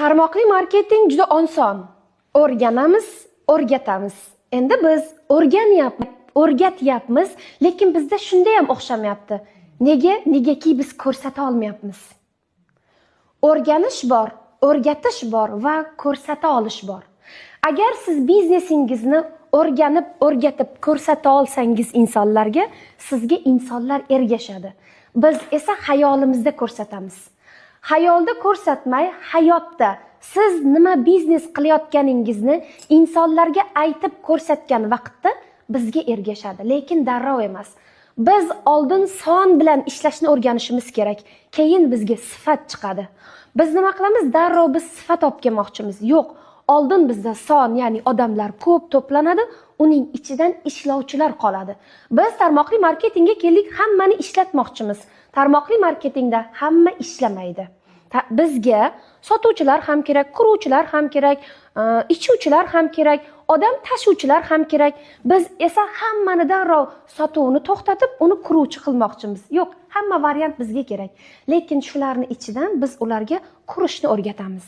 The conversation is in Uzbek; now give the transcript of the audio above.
Tarmoqli marketing juda oson. O'rganamiz, o'rgatamiz. Endi biz o'rgatyapmiz, lekin bizda shunda ham o'xshamayapti. Negaki biz ko'rsata olmayapmiz. O'rganish bor, o'rgatish bor va ko'rsata olish bor. Agar siz biznesingizni o'rganib, o'rgatib ko'rsata olsangiz insonlarga, sizga insonlar ergashadi. Biz esa xayolimizda ko'rsatamiz. Xayolda ko'rsatmay, hayotda siz nima biznes qilayotganingizni insonlarga aytib ko'rsatgan vaqtda bizga ergashadi, lekin darrov emas. Biz oldin son bilan ishlashni o'rganishimiz kerak, keyin bizga sifat chiqadi. Biz nima qilamiz? Darrov biz sifat olib kelmoqchimiz. Yo'q, oldin bizda son, ya'ni odamlar ko'p to'planadi, uning ichidan ishlovchilar qoladi. Biz tarmoqli marketingga keldik, hammani ishlatmoqchimiz. Tarmoqli marketingda hamma ishlamaydi. Bizga sotuvchilar ham kerak, quruvchilar ham kerak, ichuvchilar ham kerak, odam tashuvchilar ham kerak. Biz esa hammani darrov sotuvni to'xtatib, uni quruvchi qilmoqchimiz. Yo'q, hamma variant bizga kerak. Lekin shularning ichidan biz ularga qurishni o'rgatamiz.